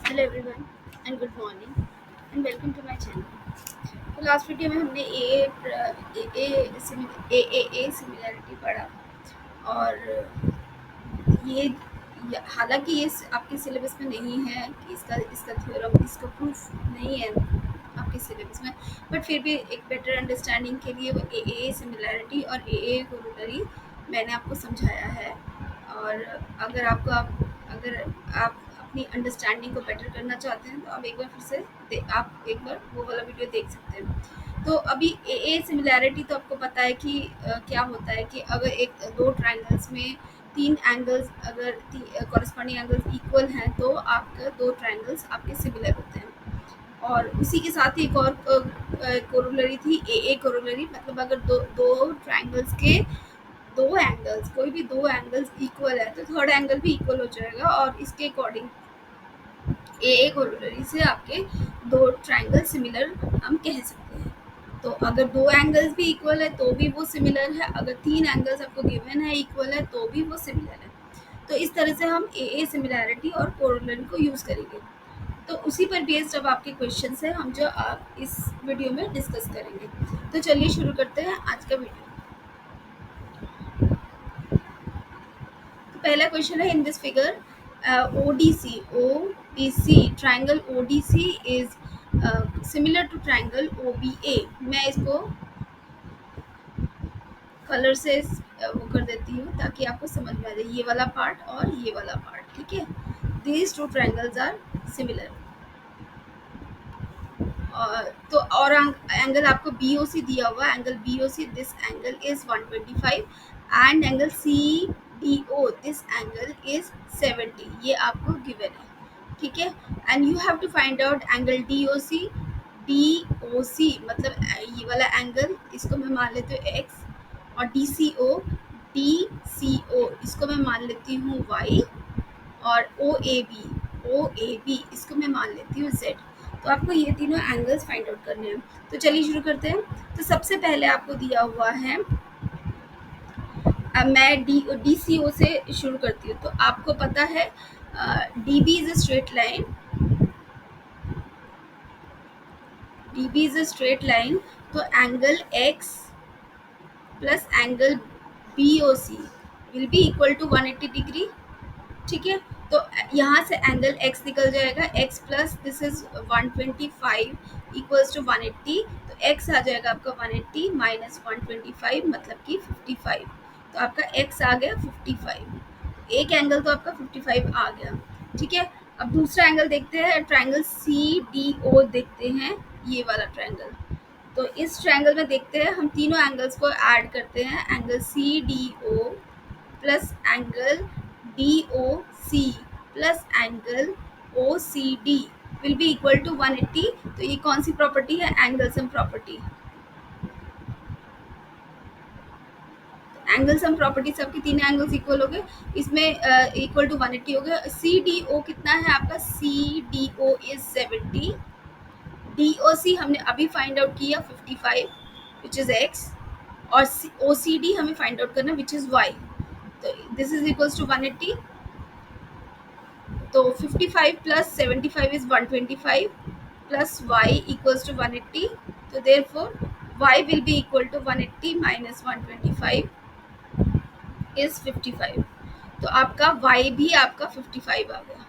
Hello everyone and good morning and welcome to my channel. तो last video में हमने A similarity पढ़ा और ये हालांकि ये आपके सिलेबस में नहीं है कि इसका इसका थ्योरम इसका प्रूफ नहीं है आपके सिलेबस में, बट फिर भी एक बेटर अंडरस्टैंडिंग के लिए वो ए सिमिलैरिटी और ए कोरोलरी मैंने आपको समझाया है। और अगर आप अपनी अंडरस्टैंडिंग को बेटर करना चाहते हैं तो आप एक बार फिर से आप एक बार वो वाला वीडियो देख सकते हैं। तो अभी ए सिमिलैरिटी तो आपको पता है कि क्या होता है कि अगर एक दो ट्रायंगल्स में तीन एंगल्स अगर कॉरस्पॉन्डिंग एंगल्स इक्वल हैं तो आपके दो ट्रायंगल्स आपके सिमिलर होते हैं। और उसी के साथ ही एक और कोरोलरी थी ए कोरोलरी, मतलब अगर दो दो ट्रायंगल्स के दो एंगल्स कोई भी दो एंगल्स इक्वल है तो थर्ड एंगल भी इक्वल हो जाएगा और इसके अकॉर्डिंग ए कोरोलरी से आपके दो ट्रायंगल सिमिलर हम कह सकते हैं। तो अगर दो एंगल्स भी इक्वल है तो भी वो सिमिलर है, अगर तीन एंगल्स आपको गिवन है इक्वल है तो भी वो सिमिलर है। तो इस तरह से हम ए सिमिलैरिटी और कोरोलरी को यूज़ करेंगे। तो उसी पर बेस्ड अब आपके क्वेश्चन है हम जो आप इस वीडियो में डिस्कस करेंगे। तो चलिए शुरू करते हैं आज का वीडियो। तो पहला क्वेश्चन है in this figure ODC triangle ODC is similar to triangle OBA। मैं इसको कलर से वो कर देती हूँ ताकि आपको समझ में आ जाए ये वाला पार्ट और ये वाला पार्ट। ठीक है, these two triangles are similar. तो और एंगल आपको BOC दिया हुआ, angle BOC this angle is 125 and angle CDO this angle is 70। ये आपको गिवन है। ठीक है, and you have to find out angle DOC मतलब ये वाला एंगल, इसको मैं मान लेती हूँ X, और DCO इसको मैं मान लेती हूँ Y, और OAB इसको मैं मान लेती हूँ Z। तो आपको ये तीनों एंगल्स फाइंड आउट करने हैं। तो चलिए शुरू करते हैं। तो सबसे पहले आपको दिया हुआ है, मैं DCO से शुरू करती हूँ। तो आपको पता है DB is a straight line, DB is a straight line. तो angle X plus angle BOC will be equal to 180 degree. ठीक है, तो यहाँ से एंगल x निकल जाएगा, x plus this is 125 equals to 180। तो x आ जाएगा आपका 180 माइनस 125 मतलब कि 55। तो आपका x आ गया 55। एक एंगल तो आपका 55 आ गया। ठीक है, अब दूसरा एंगल देखते हैं, ट्रायंगल CDO देखते हैं, ये वाला ट्रायंगल। तो इस ट्रायंगल में देखते हैं, हम तीनों एंगल्स को ऐड करते हैं, angle CDO plus angle DOC plus angle OCD will be equal to 180। तो ये कौन सी प्रॉपर्टी है? Angle sum property. Angle sum property से आपके तीन एंगल्स इक्वल हो गए, इसमें इक्वल टू 180 हो गया। CDO कितना है आपका? CDO is 70। DOC हमने अभी फाइंड आउट किया 55 विच इज x, और OCD हमें फाइंड आउट करना विच इज y। तो दिस इज इक्वल्स टू 180। तो 55 plus 75 is 125 plus y equals to 180। तो therefore y will be equal to 180 minus 125 is 55। तो आपका y भी आपका 55 आ गया।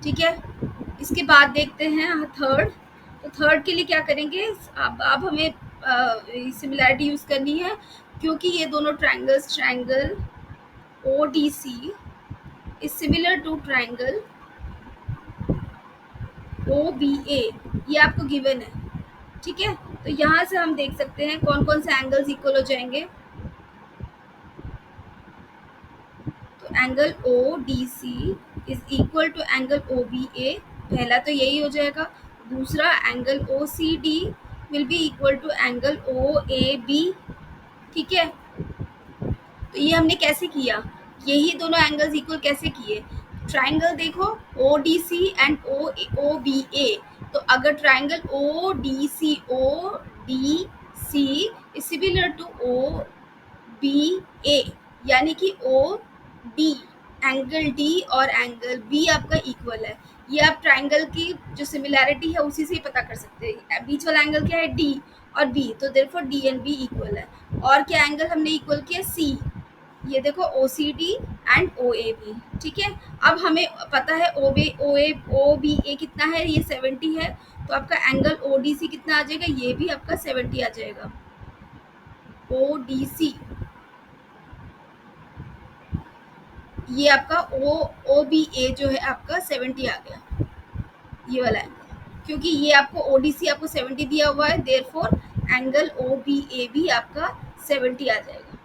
ठीक है, इसके बाद देखते हैं थर्ड। तो थर्ड के लिए क्या करेंगे, अब हमें सिमिलैरिटी यूज करनी है, क्योंकि ये दोनों triangles, triangle ODC is similar to triangle OBA, ये आपको गिवन है। ठीक है, तो यहाँ से हम देख सकते हैं कौन कौन से एंगल्स इक्वल हो जाएंगे। तो angle ODC is equal to angle OBA, पहला तो यही हो जाएगा। दूसरा angle OCD will be equal to angle OAB। ठीक है, तो ये हमने कैसे किया, यही दोनों एंगल्स इक्वल कैसे किए? ट्रायंगल देखो ODC एंड OBA। तो अगर triangle ODC is similar to OBA यानी कि OD एंगल डी और एंगल बी आपका इक्वल है। ये आप ट्राइंगल की जो सिमिलैरिटी है उसी से ही पता कर सकते हैं। बीच वाला एंगल क्या है, डी और बी, तो therefore D and B equal है। और क्या एंगल हमने इक्वल किया, सी, ये देखो O C D and O A B, ठीक है। अब हमें पता है ओ बी ए कितना है, ये 70 है, तो आपका एंगल ओ डी सी कितना आ जाएगा, ये भी आपका 70 आ जाएगा। ओ डी सी, ये आपका ओ बी ए जो है आपका 70 आ गया, ये वाला एंगल, क्योंकि ये आपको ओडीसी आपको 70 दिया हुआ है, देयरफॉर एंगल ओ बी ए भी आपका 70 आ जाएगा,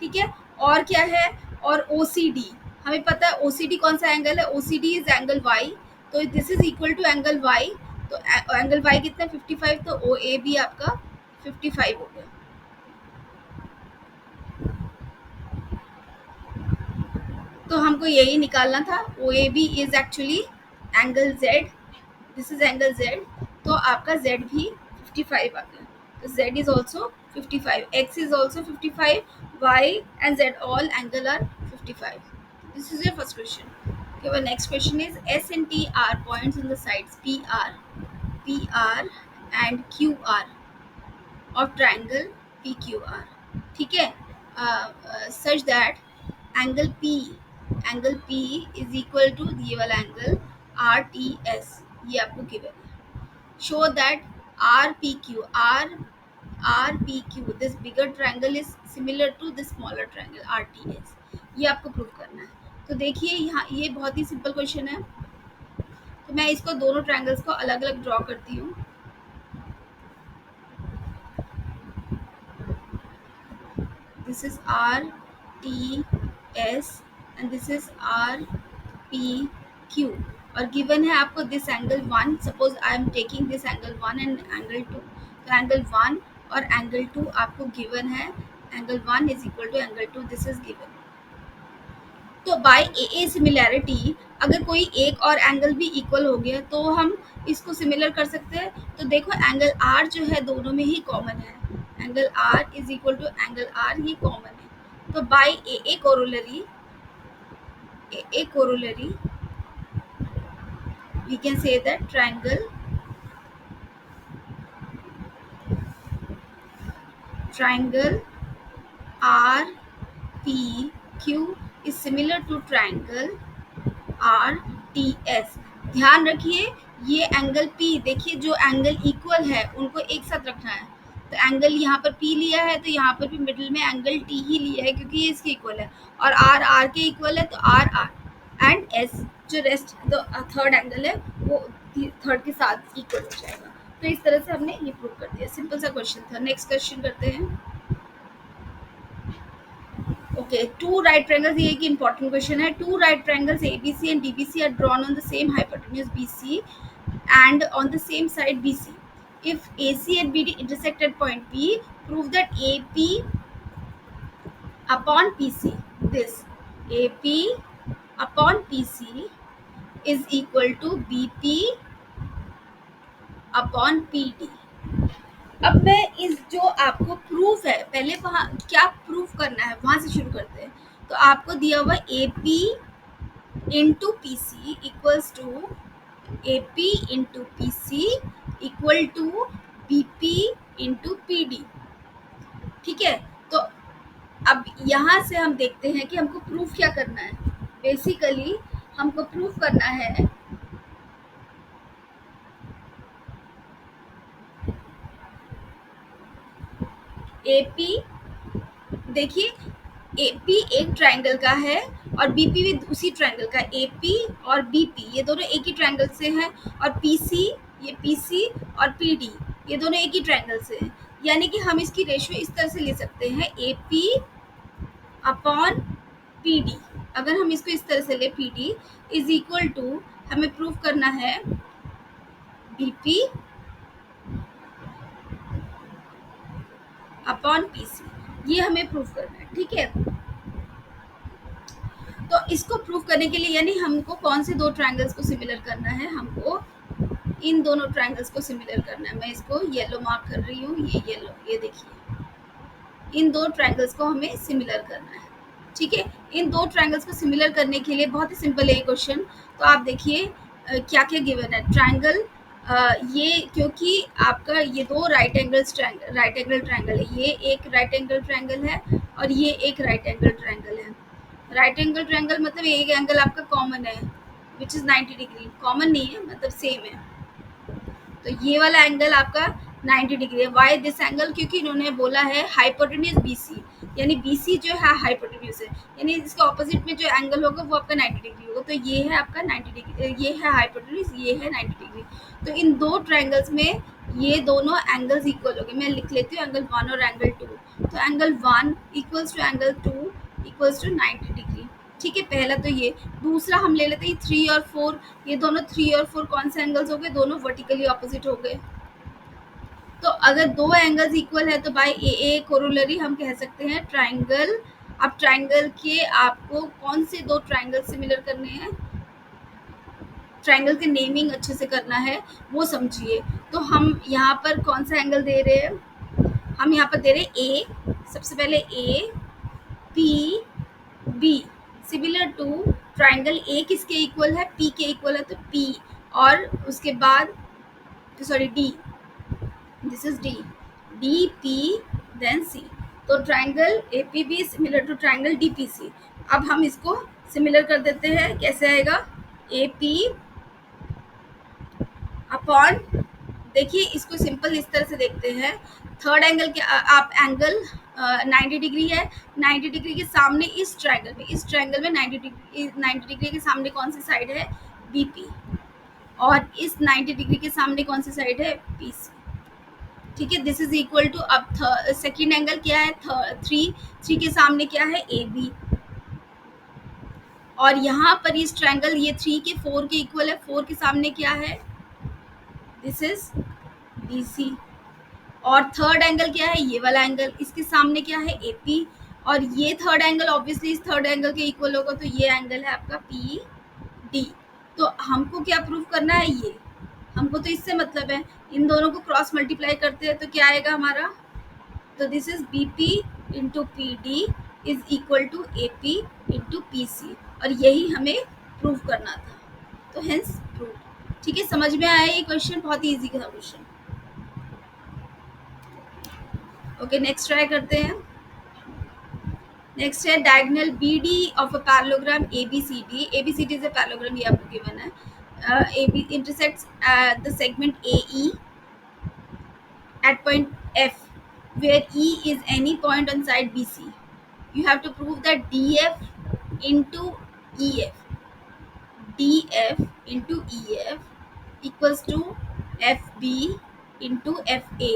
ठीक है। और क्या है, और ओ सी डी, हमें पता है ओ सी डी कौन सा एंगल है, O C D is angle Y, तो this is equal to angle Y, तो एंगल वाई कितना 55, तो ओ ए भी आपका 55 हो गया। तो हमको यही निकालना था, O A B is actually angle Z, this is angle Z, तो आपका जेड भी 55 आ गया, तो Z is also 55, X is also 55, Y and Z all angle are 55। This is your first question. Okay, well, next question is S and T are points on the sides PR and QR of triangle PQR, ठीक है। Such that angle P is equal to ये वाला angle RTS, ये आपको given है। Show that RPQ this bigger triangle is similar to this smaller triangle RTS, ये आपको prove करना है। तो देखिए यहाँ ये बहुत ही सिंपल क्वेश्चन है, तो मैं इसको दोनों ट्रायंगल्स को अलग अलग ड्रॉ करती हूँ। This is RTS and this is RPQ, और गिवन है आपको this angle 1, suppose I am taking this angle 1 and angle 2, तो एंगल 1 और एंगल 2 आपको गिवन है, angle 1 is equal to angle 2, this is given. तो बाय ए सिमिलैरिटी अगर कोई एक और एंगल भी इक्वल हो गया तो हम इसको सिमिलर कर सकते हैं। तो देखो एंगल आर जो है दोनों में ही कॉमन है, angle R is equal to angle R, ये कॉमन है। तो by a corollary we can say that triangle RPQ is similar to triangle RTS। ध्यान रखिए ये एंगल P, देखिए जो एंगल इक्वल है उनको एक साथ रखना है, तो एंगल यहाँ पर P लिया है तो यहाँ पर भी मिडिल में एंगल T ही लिया है क्योंकि ये इसके इक्वल है, और R के इक्वल है तो R एंड S जो रेस्ट जो थर्ड एंगल है वो थर्ड के साथ इक्वल हो जाएगा। तो इस तरह से हमने ये प्रूव कर दिया, सिंपल सा क्वेश्चन था। नेक्स्ट क्वेश्चन करते हैं। ओके, टू राइट ट्रायंगल्स, ये एक इंपॉर्टेंट क्वेश्चन है। Two right triangles ABC and DBC are drawn on the same hypotenuse BC and on the same side BC. If AC and BD intersect at point B, prove that AP upon PC, this AP upon PC is equal to BP upon PD। अब मैं इस जो आपको proof है, पहले वहाँ क्या proof करना है वहाँ से शुरू करते हैं। तो आपको दिया हुआ AP into PC equals to AP into PC equal to BP into PD, ठीक है। तो अब यहाँ से हम देखते हैं कि हमको प्रूफ क्या करना है। बेसिकली हमको प्रूफ करना है AP, देखिए AP एक ट्रायंगल का है और BP भी उसी ट्रायंगल का। AP और BP ये दोनों एक ही ट्रायंगल से हैं, और ये PC और PD ये दोनों एक ही ट्रायंगल से हैं, यानी कि हम इसकी रेशियो इस तरह से ले सकते हैं AP अपॉन PD। अगर हम इसको इस तरह से ले PD इज इक्वल टू, हमें प्रूफ करना है BP अपॉन PC, ये हमें प्रूफ करना है, ठीक है। तो इसको प्रूफ करने के लिए यानी हमको कौन से दो ट्रायंगल्स को सिमिलर करना है, हमको इन दोनों ट्रायंगल्स को सिमिलर करना है। मैं इसको येलो मार्क कर रही हूँ, ये येलो, ये देखिए इन दो ट्रायंगल्स को हमें सिमिलर करना है। ठीक है। इन दो ट्रायंगल्स को सिमिलर करने के लिए बहुत ही सिंपल है ये क्वेश्चन। तो आप देखिए क्या क्या गिवन है। ट्रायंगल ये, क्योंकि आपका ये दो राइट एंगल ट्रायंगल है, ये एक राइट एंगल ट्रायंगल है और ये एक राइट एंगल ट्रायंगल है। राइट एंगल ट्रायंगल मतलब एक एंगल आपका कॉमन है विच इज 90 डिग्री, कॉमन नहीं है मतलब सेम है। तो ये वाला एंगल आपका 90 डिग्री है। वाई दिस एंगल, क्योंकि इन्होंने बोला है हाइपोटेन्यूज बीसी, यानी बीसी जो है हाइपोटेन्यूज है, यानी इसके ऑपोजिट में जो एंगल होगा वो आपका 90 डिग्री होगा। तो ये है आपका 90 डिग्री, ये है हाइपोटेन्यूज, ये है 90 डिग्री। तो इन दो ट्रायंगल्स में ये दोनों एंगल्स इक्वल हो गए। मैं लिख लेती हूँ एंगल 1 और एंगल 2। तो angle 1 equals to angle 2 equals to 90 degree. ठीक है, पहला तो ये। दूसरा हम ले लेते हैं 3 और 4। ये दोनों 3 और 4 कौन से एंगल्स हो गए? दोनों वर्टिकली ऑपोजिट हो गए। तो अगर दो एंगल्स इक्वल है तो बाय ए कोरोलरी हम कह सकते हैं ट्रायंगल। अब ट्रायंगल के आपको कौन से दो ट्रायंगल सिमिलर करने हैं, ट्रायंगल के नेमिंग अच्छे से करना है वो समझिए। तो हम यहाँ पर कौन सा एंगल दे रहे हैं? हम यहाँ पर दे रहे हैं ए। सबसे पहले A P B similar to triangle A किसके इक्वल है? पी के इक्वल है, तो पी। और उसके बाद sorry D, this is D, D P then C. तो triangle A P B similar to triangle D P C. अब हम इसको सिमिलर कर देते हैं। कैसे आएगा? ए पी अपॉन, देखिए इसको सिंपल इस तरह से देखते हैं। थर्ड एंगल के आप एंगल 90 डिग्री है, 90 डिग्री के सामने इस ट्रायंगल में, 90 डिग्री के सामने कौन सी साइड है? बीपी। और इस 90 डिग्री के सामने कौन सी साइड है? पीसी। ठीक है, दिस इज इक्वल टू, अब सेकेंड एंगल क्या है? 3 के सामने क्या है? A B. और यहाँ पर इस ट्रायंगल ये 3 के 4 के इक्वल है, 4 के सामने क्या है? This is B C. और थर्ड एंगल क्या है? ये वाला एंगल, इसके सामने क्या है? A P. और ये थर्ड एंगल ऑब्वियसली इस थर्ड एंगल के इक्वल होगा, तो ये एंगल है आपका पी डी। तो हमको क्या प्रूफ करना है? ये हमको तो इससे मतलब है, इन दोनों को क्रॉस मल्टीप्लाई करते हैं तो क्या आएगा हमारा? तो this is B P into P D is equal to A P into P C. और यही हमें प्रूफ करना था, तो हेंस प्रूफ। ठीक है, समझ में आया ये क्वेश्चन? बहुत ही ईजी था क्वेश्चन। ओके, नेक्स्ट ट्राई करते हैं। नेक्स्ट है diagonal B D of a parallelogram A B C D. A B C D is a parallelogram, ये आपको गिवन है। A B intersects the segment A E at point F, where E is any point on side BC. You have to prove that DF into EF, DF into EF equals to FB into FA.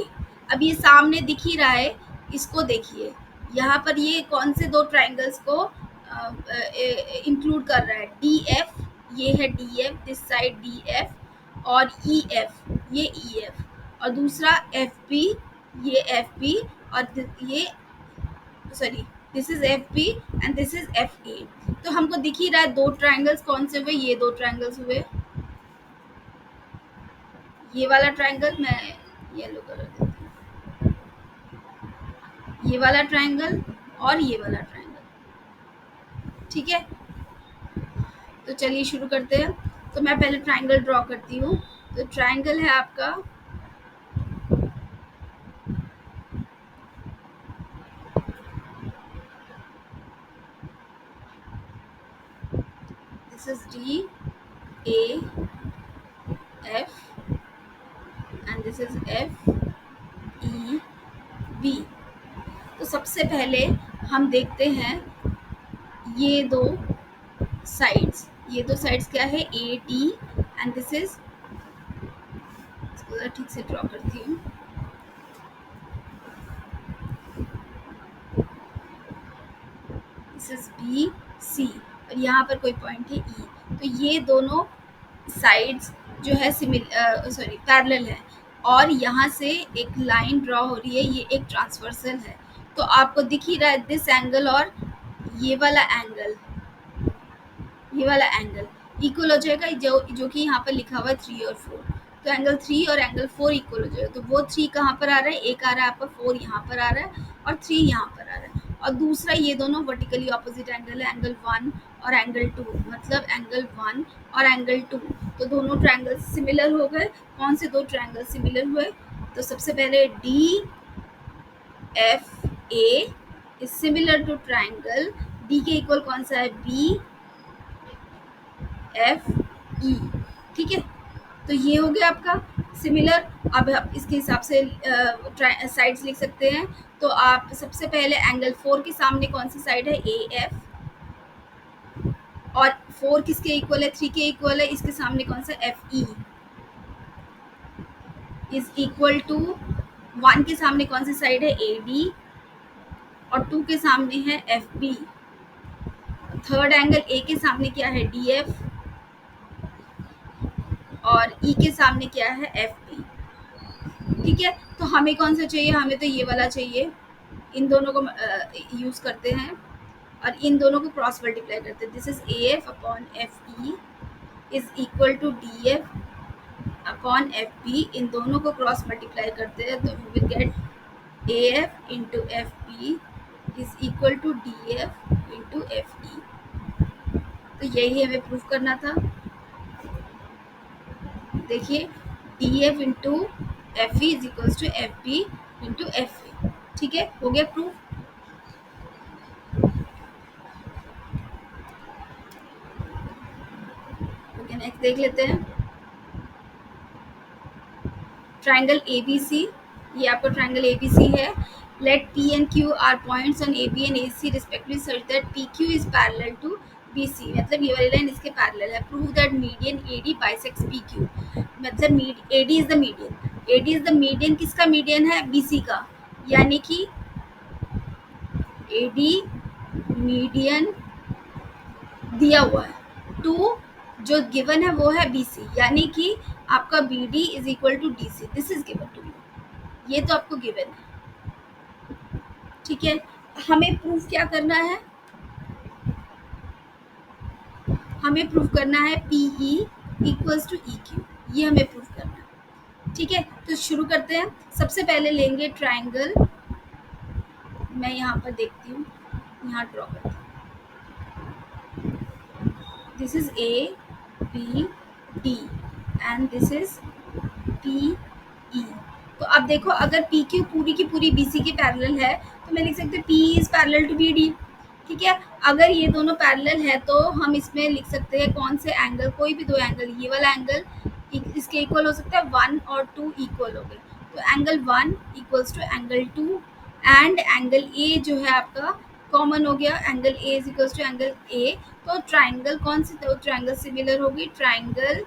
अब ये सामने दिख ही रहा है, इसको देखिए। यहाँ पर ये कौन से दो ट्राइंगल्स को इंक्लूड कर रहा है? DF, ये है DF, दिस साइड DF, और EF, ये EF, और दूसरा FB, ये FB, और ये sorry this is FB and this is FA। तो हमको दिख ही रहा है दो ट्राइंगल्स कौन से हुए? ये दो ट्राइंगल्स हुए। ये वाला ट्राइंगल मैं येलो कलर देती हूँ, ये वाला ट्राइंगल और ये वाला ट्राइंगल। ठीक है, तो चलिए शुरू करते हैं। तो मैं पहले ट्राइंगल ड्रॉ करती हूँ। तो ट्राइंगल है आपका this is D A F and this is F E B। तो सबसे पहले हम देखते हैं ये दो साइड्स क्या है? A D and this is, इसको ठीक से ड्रॉ करती हूँ। दिस इज बी सी और यहाँ पर कोई पॉइंट है ई। तो ये दोनों साइड्स जो है पैरेलल है, और यहाँ से एक लाइन ड्रॉ हो रही है, ये एक ट्रांसवर्सल है। तो आपको दिख ही रहा है दिस एंगल और ये वाला एंगल इक्वल हो जाएगा, जो कि यहाँ पर लिखा हुआ है 3 और 4। तो एंगल 3 और एंगल 4 इक्वल हो जाएगा। तो वो 3 कहाँ पर आ रहा है? एक आ रहा है आपका 4 यहाँ पर आ रहा है और 3 यहाँ पर आ रहा है। और दूसरा ये दोनों वर्टिकली ऑपोजिट एंगल है, एंगल 1 और एंगल 2, मतलब एंगल 1 और एंगल 2, तो दोनों ट्रायंगल सिमिलर हो गए। कौन से दो ट्रायंगल सिमिलर हुए? तो सबसे पहले D F A is similar to triangle D के इक्वल कौन सा है? B F E. ठीक है, तो ये हो गया आपका सिमिलर। अब आप इसके हिसाब से साइड्स लिख सकते हैं। तो आप सबसे पहले एंगल 4 के सामने कौन सी साइड है? A F. और 4 किसके इक्वल है? 3 के इक्वल है। इसके सामने कौन सा? F E is equal to 1 के सामने कौन सी साइड है? A D. और 2 के सामने है F B. Third angle A के सामने क्या है? D F. और ई के सामने क्या है? F B. ठीक है, तो हमें कौन सा चाहिए? हमें तो ये वाला चाहिए। इन दोनों को यूज करते हैं और इन दोनों को क्रॉस मल्टीप्लाई करते हैं। This is A F upon F E is equal to D F upon F B. इन दोनों को क्रॉस मल्टीप्लाई करते हैं तो we will get A F into F B is equal to D F into F E. तो यही हमें proof करना था। देखिए, D F into F E is equal to F B into F A. ठीक है, हो गया प्रूफ। नेक्स्ट देख लेते हैं ट्राइंगल एबीसी। ये आपका ट्राइंगल एबीसी है। Let P and Q are points on A B and A C respectively such that P Q is parallel to B C, मतलब ये वाली लाइन इसके पैरेलल है। Prove that median A D bisects P Q, मतलब A D is the median. A D is the median, किसका median है? B C का। यानी कि ए डी मीडियन दिया हुआ है टू, जो गिवन है वो है बी सी, यानी कि आपका B D is equal to D C. This is given to you, ये तो आपको गिवन है। ठीक है, हमें प्रूफ क्या करना है? हमें प्रूफ करना है P E equals to E Q, ये हमें प्रूफ करना है। ठीक है, तो शुरू करते हैं। सबसे पहले लेंगे ट्राइंगल, मैं यहाँ पर देखती हूँ, यहाँ ड्रॉ करती हूँ। This is A B D and this is P E. तो अब देखो, अगर पी क्यू पूरी की पूरी बी सी के पैरेलल है तो मैं लिख सकती हूँ P is parallel to B D. ठीक है, अगर ये दोनों पैरेलल है तो हम इसमें लिख सकते हैं कौन से एंगल, कोई भी दो एंगल, ये वाला एंगल इसके इक्वल हो सकता है, 1 और 2 इक्वल हो गए, तो angle 1 equals to angle 2 and angle A जो है आपका कॉमन हो गया, angle A is equals to angle A. तो ट्राइंगल कौन सी, तो ट्राइंगल सिमिलर होगी, triangle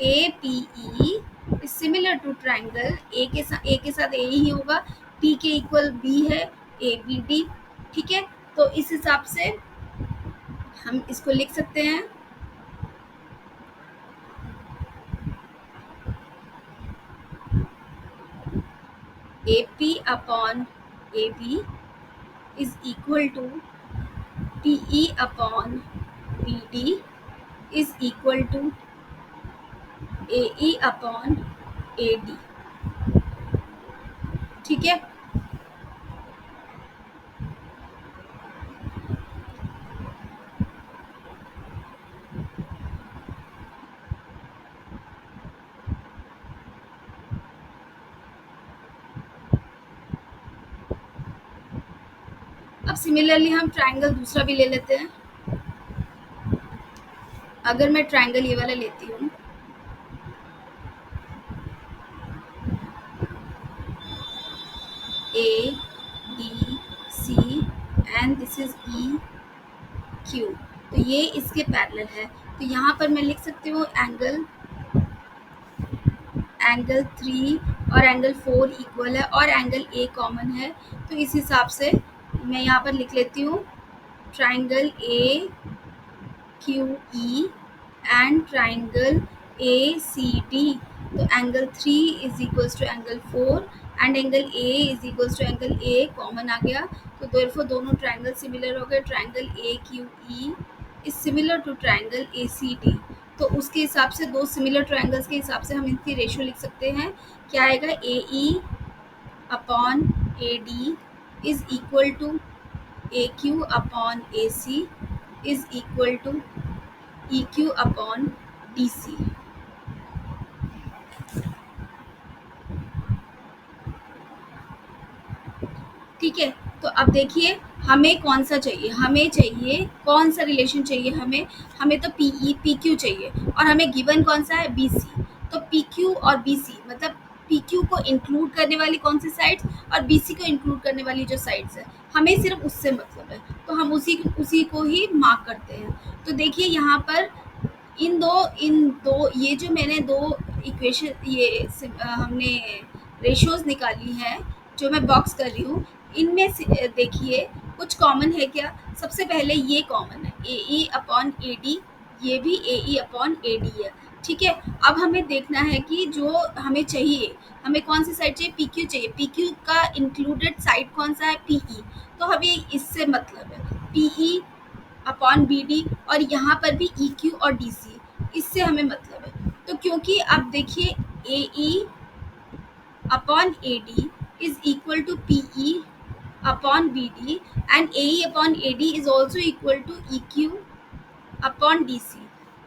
A P E is similar to triangle A के साथ ए ही होगा, पी के इक्वल बी है, ए बी डी। ठीक है, तो इस हिसाब से हम इसको लिख सकते हैं A P upon A B is equal to P E upon B D is equal to A E upon A D. ठीक है, अब सिमिलरली हम ट्राइंगल दूसरा भी ले लेते हैं। अगर मैं ट्राइंगल ये वाला लेती हूँ, A D C and this is E Q, तो ये इसके पैरेलल है। तो यहाँ पर मैं लिख सकती हूँ एंगल 3 और एंगल 4 इक्वल है और एंगल ए कॉमन है। तो इस हिसाब से मैं यहाँ पर लिख लेती हूँ triangle A Q E and triangle A C D. तो angle 3 is equals to angle 4 and angle A is equals to angle A common आ गया, तो देयरफॉर दोनों ट्राइंगल सिमिलर हो गए। Triangle A Q E is similar to triangle A C D. तो उसके हिसाब से दो सिमिलर ट्राइंगल्स के हिसाब से हम इनकी रेशियो लिख सकते हैं। क्या आएगा? A E upon A D is equal to A Q upon A C is equal to E Q upon D C. ठीक है, तो अब देखिए हमें कौन सा चाहिए, हमें चाहिए कौन सा रिलेशन चाहिए, हमें हमें तो पी ई पी क्यू चाहिए और हमें गिवन कौन सा है, बी सी। तो पी क्यू और बी सी मतलब पी क्यू को इंक्लूड करने वाली कौन सी साइड्स और बी सी को इंक्लूड करने वाली जो साइड्स है, हमें सिर्फ उससे मतलब है, तो हम उसी उसी को ही मार्क करते हैं। तो देखिए यहाँ पर इन दो ये जो मैंने दो इक्वेशन हमने रेशियोज निकाली हैं, जो मैं बॉक्स कर रही हूँ, इनमें से देखिए कुछ कॉमन है क्या। सबसे पहले ये कॉमन है A E upon A D, ये भी ए ई अपॉन ए डी है। ठीक है, अब हमें देखना है कि जो हमें चाहिए, हमें कौन सी साइड चाहिए, पी क्यू चाहिए। पी क्यू का इंक्लूडेड साइड कौन सा है, पी ई। तो हमें इससे मतलब है P E upon B D, और यहाँ पर भी ई क्यू और डी सी, इससे हमें मतलब है। तो क्योंकि अब देखिए A E upon AD is equal to PE upon BD, and AE upon AD is also equal to EQ upon DC।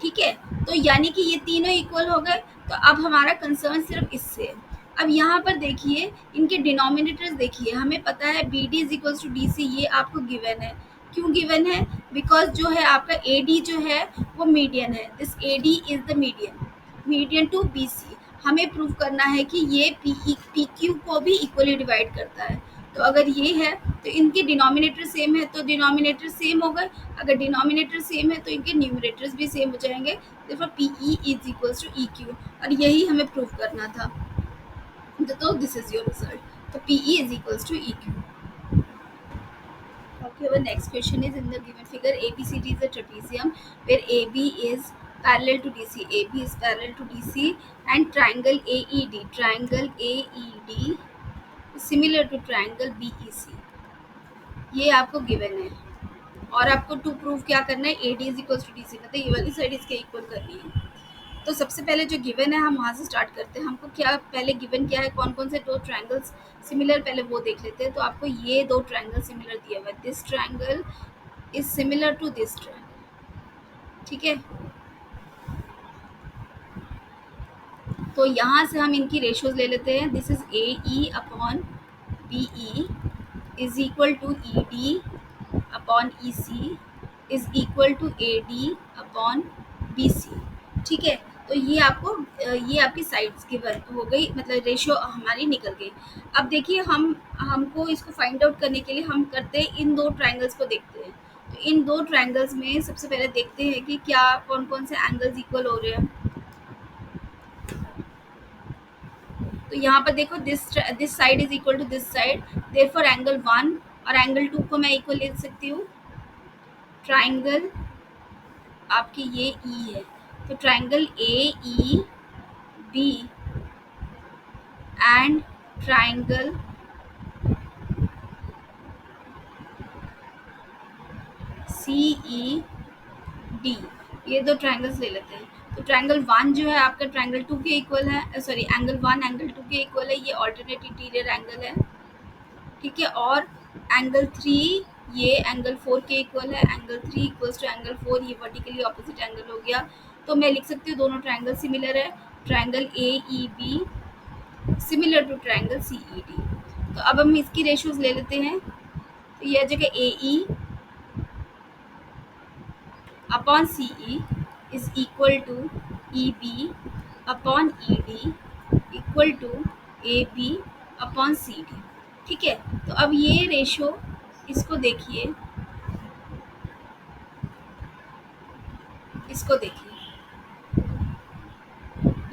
ठीक है, तो यानी कि ये तीनों इक्वल हो गए। तो अब हमारा कंसर्न सिर्फ इससे है। अब यहाँ पर देखिए इनके डिनोमिनेटर्स देखिए, हमें पता है B D is equals to D C, ये आपको गिवन है। क्यों गिवन है, बिकॉज जो है आपका ए डी जो है वो मीडियन है, this A D is the median, median to B C. हमें प्रूव करना है कि ये पी क्यू को भी इक्वली डिवाइड करता है। तो अगर ये है तो इनके डिनोमिनेटर सेम है, तो डिनोमिनेटर सेम हो गए। अगर डिनोमिनेटर सेम है तो इनके न्यूमरेटर्स भी सेम हो जाएंगे। देखो P E is equals to E Q, और यही हमें प्रूव करना था। तो दिस इज योर रिजल्ट। तो P E is equals to E Q. Okay, our next question is, in the given figure ABCD is a trapezium where AB is parallel to DC, AB is parallel to DC, and triangle AED is similar to triangle BEC, ये आपको given है। और आपको to prove क्या करना है, A D is equal to D C, मतलब ये वाली साइड इसके इक्वल करनी है। तो सबसे पहले जो गिवन है हम वहाँ से स्टार्ट करते हैं। हमको क्या पहले गिवन क्या है, कौन कौन से दो ट्रायंगल्स सिमिलर, पहले वो देख लेते हैं। तो आपको ये दो ट्रायंगल सिमिलर दिया हुआ है, this triangle is similar to this triangle. ठीक है, तो यहाँ से हम इनकी रेशियोज ले लेते हैं। This is A E upon B E is equal to E D upon E C is equal to A D upon B C. ठीक है, तो ये आपको ये आपकी साइड्स की हो गई, मतलब रेशियो हमारी निकल गई। अब देखिए हमको इसको फाइंड आउट करने के लिए हम करते हैं इन दो ट्रायंगल्स को देखते हैं। तो इन दो ट्रायंगल्स में सबसे पहले देखते हैं कि क्या कौन कौन से एंगल्स इक्वल हो रहे हैं। तो यहाँ पर देखो this side is equal to this side, therefore angle 1 और एंगल 2 को मैं इक्वल ले सकती हूँ। ट्राइंगल आपकी ये ई है, तो triangle A E B and triangle C E D, ये दो ट्राइंगल्स ले लेते हैं। तो ट्राइंगल 1 जो है आपका ट्राइंगल 2 के इक्वल है, सॉरी एंगल 1 एंगल 2 के इक्वल है, ये ऑल्टरनेट इंटीरियर एंगल है। ठीक है, और एंगल 3 ये एंगल 4 के इक्वल है, एंगल 3 इक्वल्स टू एंगल 4, ये वर्टिकली ऑपोजिट एंगल हो गया। तो मैं लिख सकती हूँ दोनों ट्राइंगल सिमिलर है, triangle A E B similar to triangle C E D. तो अब हम इसकी रेशियोज ले लेते हैं। तो यह जगह A E upon C E is equal to E B upon E D equal to A B upon C D. ठीक है, तो अब ये रेशियो इसको देखिए, इसको देखिए,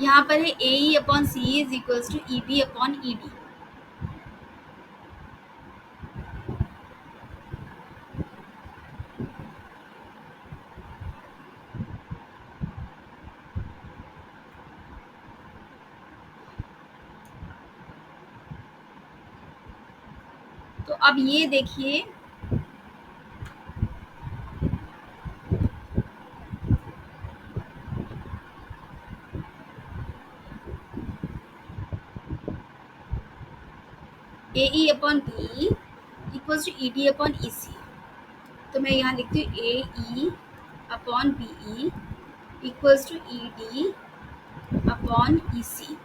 यहाँ पर है A E upon C is equals to E B upon E D. तो अब ये देखिए A E upon B equals to E D upon E C. तो मैं यहाँ लिखती हूँ A E upon B E equals to E D upon E C.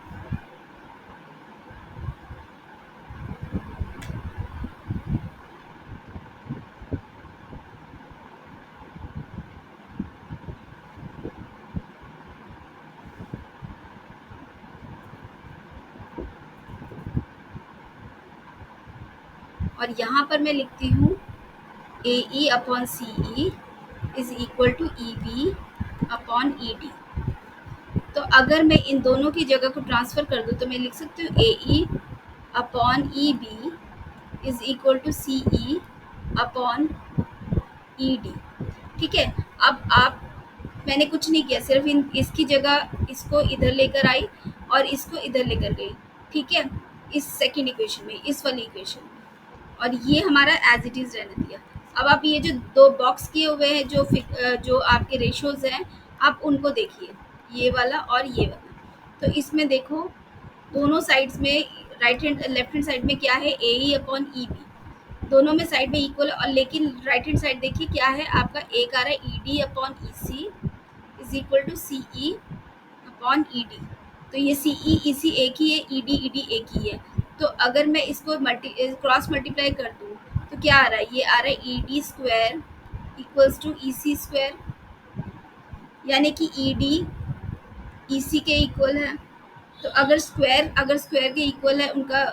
और यहाँ पर मैं लिखती हूँ A E upon C E is equal to E B upon E D. तो अगर मैं इन दोनों की जगह को ट्रांसफ़र कर दूँ तो मैं लिख सकती हूँ A E upon E B is equal to C E upon E D. ठीक है, अब आप मैंने कुछ नहीं किया, सिर्फ इन इसकी जगह इसको इधर लेकर आई और इसको इधर लेकर गई। ठीक है, इस सेकेंड इक्वेशन में, इस वाली इक्वेशन में, और ये हमारा एज इट इज़ रहने दिया। अब आप ये जो दो बॉक्स किए हुए हैं, जो आपके रेशोज़ हैं, आप उनको देखिए, ये वाला और ये वाला। तो इसमें देखो दोनों साइड्स में, right hand left hand side में क्या है, A E upon E B, दोनों में साइड में इक्वल। और लेकिन राइट हैंड साइड देखिए क्या है आपका, एक आ रहा है E D upon E C is equal to C E upon E D. तो ये सी ई ई सी एक ही है, ई डी एक ही है। तो अगर मैं इसको क्रॉस मल्टीप्लाई कर दूँ तो क्या आ रहा है, ये आ रहा है E D square equals to E C square, यानी कि ई डी ई सी के इक्वल है। तो अगर स्क्वायर के इक्वल है उनका,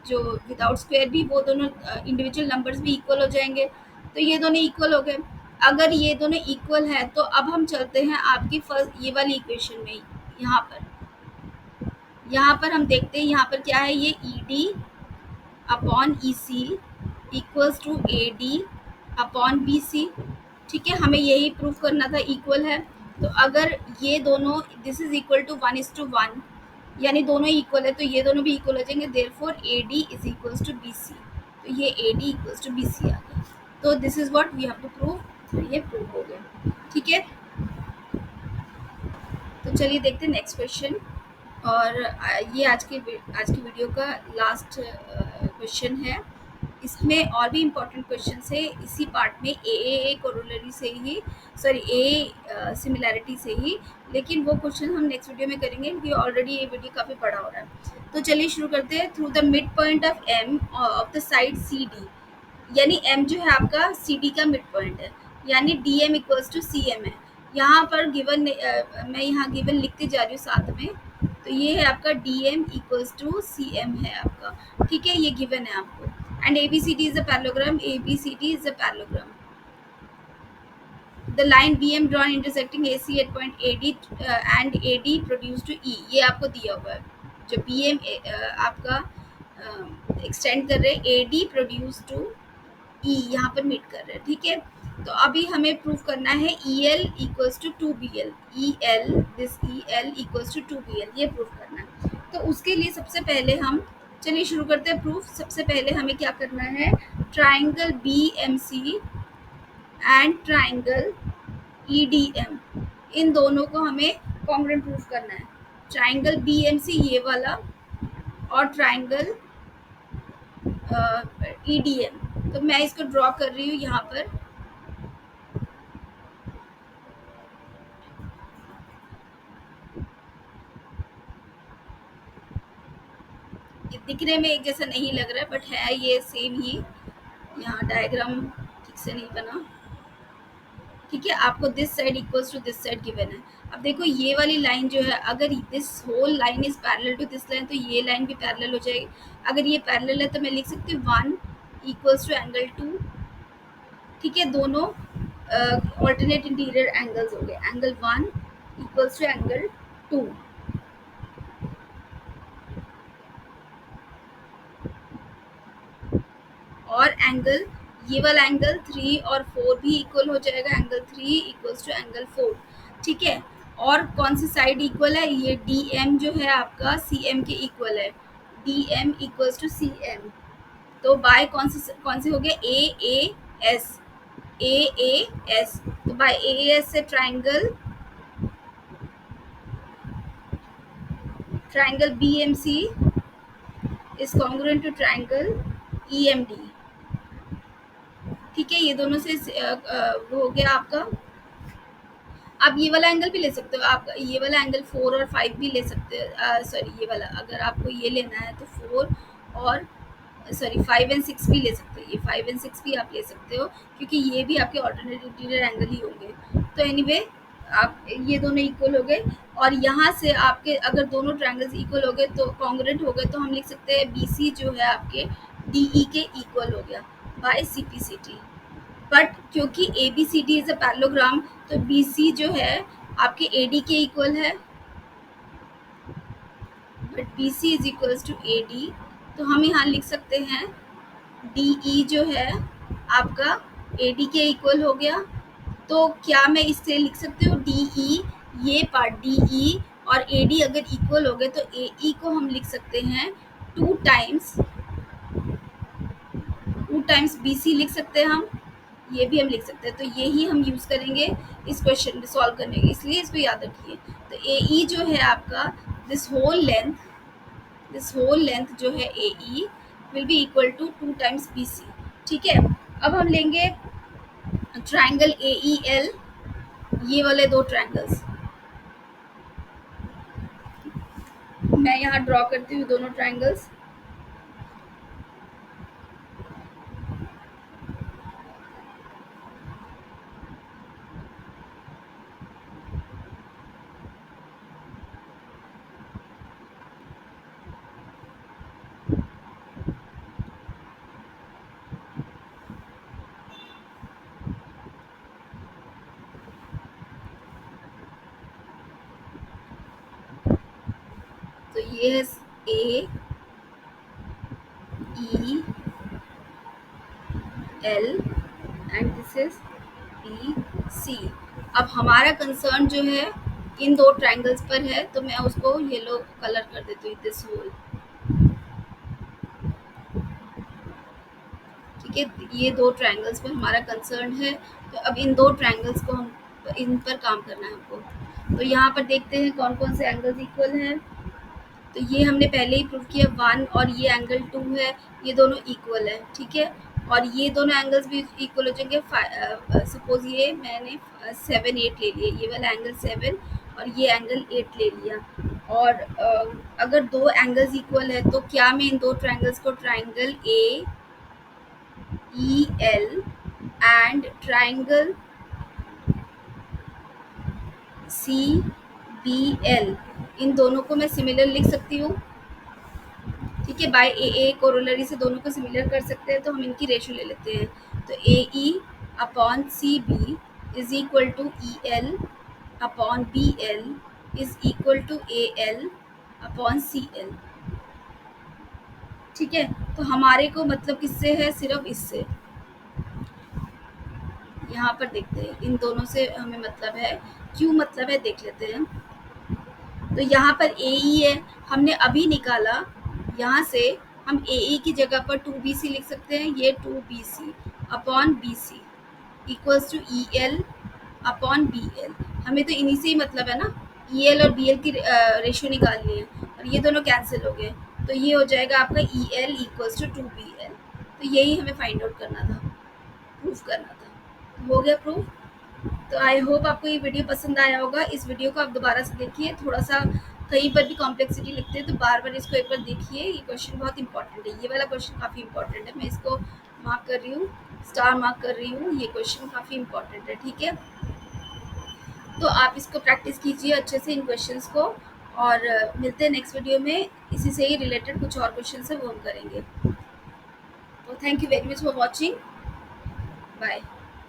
जो विदाउट स्क्वायर भी, वो दोनों इंडिविजुअल नंबर्स भी इक्वल हो जाएंगे। तो ये दोनों इक्वल हो गए। अगर ये दोनों इक्वल है तो अब हम चलते हैं आपकी फर्स्ट ये वाली इक्वेशन में। यहाँ पर हम देखते हैं, यहाँ पर क्या है, ये E D upon E C equals to A D upon B C. ठीक है, हमें यही प्रूफ करना था इक्वल है। तो अगर ये दोनों, दिस इज इक्वल टू 1:1, यानी दोनों इक्वल है, तो ये दोनों भी इक्वल हो जाएंगे। Therefore A D is equals to B C. तो ये A D equals to B C आ गया। तो this is what we have to prove. ये प्रूव हो गया। ठीक है, तो चलिए देखते हैं नेक्स्ट क्वेश्चन। और ये आज की वीडियो का लास्ट क्वेश्चन है। इसमें और भी इम्पोर्टेंट क्वेश्चन है इसी पार्ट में, ए कोरोलरी से ही, सॉरी ए सिमिलैरिटी से ही, लेकिन वो क्वेश्चन हम नेक्स्ट वीडियो में करेंगे क्योंकि ऑलरेडी ये वीडियो काफ़ी बड़ा हो रहा है। तो चलिए शुरू करते हैं। Through the mid point of M of the side C D, यानी एम जो है आपका सी डी का मिड पॉइंट है, यानी D M equals to C M है। यहाँ पर गिवन, मैं यहाँ गिवन लिखते जा रही हूँ साथ में। तो ये है आपका D M equals to C M है आपका। ठीक है, ये गिवन है आपको। And ABCD is a parallelogram. ABCD is a parallelogram. The line BM drawn intersecting AC at point AD and AD produced to E, ये आपको दिया हुआ है। जो BM आपका एक्सटेंड कर रहे हैं, AD प्रोड्यूस टू E, यहाँ पर मीट कर रहे हैं। ठीक है, तो अभी हमें प्रूफ करना है EL equals to 2BL, EL this EL equals to 2BL, ये प्रूफ करना है। तो उसके लिए सबसे पहले हम, चलिए शुरू करते हैं प्रूफ। सबसे पहले हमें क्या करना है, triangle BMC and triangle EDM, इन दोनों को हमें कॉन्ग्रुएंट प्रूफ करना है। ट्राइंगल BMC ये वाला और ट्राइंगल EDM। तो मैं इसको ड्रॉ कर रही हूँ यहाँ पर। ये दिखने में एक जैसा नहीं लग रहा है, बट है ये सेम ही। यहाँ डायग्राम ठीक से नहीं बना। ठीक है, आपको this side equals to this side given है। अब देखो ये वाली लाइन जो है, अगर this whole line is parallel to this line, तो ये लाइन भी पैरेलल हो जाएगी। अगर ये पैरेलल है तो मैं लिख सकती हूँ 1 इक्वल्स टू एंगल 2। ठीक है, दोनों ऑल्टरनेट इंटीरियर एंगल्स हो गए। एंगल 1 इक्वल्स टू एंगल 2, और एंगल, ये वाला एंगल 3 और 4 भी इक्वल हो जाएगा। Angle 3 equals to angle 4। ठीक है, और कौन सी साइड इक्वल है, ये डी एम जो है आपका सी एम के इक्वल है। D M equals to C M. तो बाय कौन सी हो गया, ए एस, ए एस। तो बाय ए एस से triangle B M C is congruent to triangle E M D. ठीक है, ये दोनों से वो हो गया आपका। आप ये वाला एंगल भी ले सकते हो, आप ये वाला एंगल 4 और 5 भी ले सकते हो, सॉरी ये वाला अगर आपको ये लेना है तो 4 और सॉरी 5 एंड 6 भी ले सकते हो, ये 5 एंड 6 भी आप ले सकते हो, क्योंकि ये भी आपके ऑल्टरनेट इंटीरियर एंगल ही होंगे। तो एनीवे आप ये दोनों इक्वल हो गए, और यहाँ से आपके अगर दोनों ट्रायंगल्स इक्वल हो गए तो कॉन्ग्रुएंट हो गए, तो हम लिख सकते हैं BC जो है आपके DE के इक्वल हो गया बाय CPCT। बट क्योंकि ABCD इज अ पैरेललोग्राम, तो BC जो है आपके AD के इक्वल है, but BC is equals to AD, तो हम यहाँ लिख सकते हैं DE जो है आपका AD के इक्वल हो गया। तो क्या मैं इससे लिख सकती हूँ DE, ये पार्ट DE और AD अगर इक्वल हो गए तो AE को हम लिख सकते हैं 2 टाइम्स BC लिख सकते हैं हम, ये भी हम लिख सकते हैं। तो यही हम यूज़ करेंगे इस क्वेश्चन सॉल्व करने के, इसलिए इसको याद रखिए। तो AE जो है आपका दिस होल लेंथ जो है AE will be equal to 2 times BC। ठीक है, अब हम लेंगे ट्राइंगल AEL, ये वाले दो ट्राइंगल्स मैं यहाँ ड्रॉ करती हूँ, दोनों ट्राइंगल्स। तो ये है AEL and this is BC। अब हमारा कंसर्न जो है इन दो ट्राइंगल्स पर है, तो मैं उसको येलो कलर कर देती हूँ, दिस होल। ठीक है, ये दो ट्राइंगल्स पर हमारा कंसर्न है, तो अब इन दो ट्राइंगल्स को हम इन पर काम करना है हमको। तो यहाँ पर देखते हैं कौन कौन से एंगल्स इक्वल हैं। तो ये हमने पहले ही प्रूव किया 1 और ये एंगल 2 है, ये दोनों इक्वल है। ठीक है, और ये दोनों एंगल्स भी इक्वल हो जाएंगे। सपोज ये मैंने 7 8 ले लिया, ये वाला एंगल 7 और ये एंगल 8 ले लिया, और अगर दो एंगल्स इक्वल है तो क्या मैं इन दो ट्राइंगल्स को triangle AEL and triangle CBL, इन दोनों को मैं सिमिलर लिख सकती हूँ। ठीक है, बाय AA कोरोलरी से दोनों को सिमिलर कर सकते हैं, तो हम इनकी रेशो ले लेते हैं। तो AE upon CB is equal to EL upon BL is equal to AL upon CL। ठीक है, तो हमारे को मतलब किससे है, सिर्फ इससे। यहाँ पर देखते हैं इन दोनों से हमें मतलब है, क्यों मतलब है देख लेते हैं। तो यहाँ पर AE है, हमने अभी निकाला, यहाँ से हम AE की जगह पर 2BC लिख सकते हैं, ये 2BC upon BC equals to EL upon BL। हमें तो इन्हीं से ही मतलब है ना, EL और BL की रेशियो निकालनी है, और ये दोनों कैंसिल हो गए, तो ये हो जाएगा आपका EL इक्वल्स टू 2BL। तो यही हमें फाइंड आउट करना था, प्रूफ करना था। हो गया प्रूफ। तो आई होप आपको ये वीडियो पसंद आया होगा। इस वीडियो को आप दोबारा से देखिए, थोड़ा सा कहीं पर भी कॉम्प्लेक्सिटी लिखते हैं तो बार बार इसको एक बार देखिए, ये क्वेश्चन बहुत इंपॉर्टेंट है, ये वाला क्वेश्चन काफ़ी इंपॉर्टेंट है। मैं इसको मार्क कर रही हूँ, स्टार मार्क कर रही हूँ, ये क्वेश्चन काफ़ी इंपॉर्टेंट है। ठीक है, तो आप इसको प्रैक्टिस कीजिए अच्छे से इन क्वेश्चंस को, और मिलते हैं नेक्स्ट वीडियो में, इसी से ही रिलेटेड कुछ और क्वेश्चन है वो हम करेंगे। तो thank you very much for watching, bye.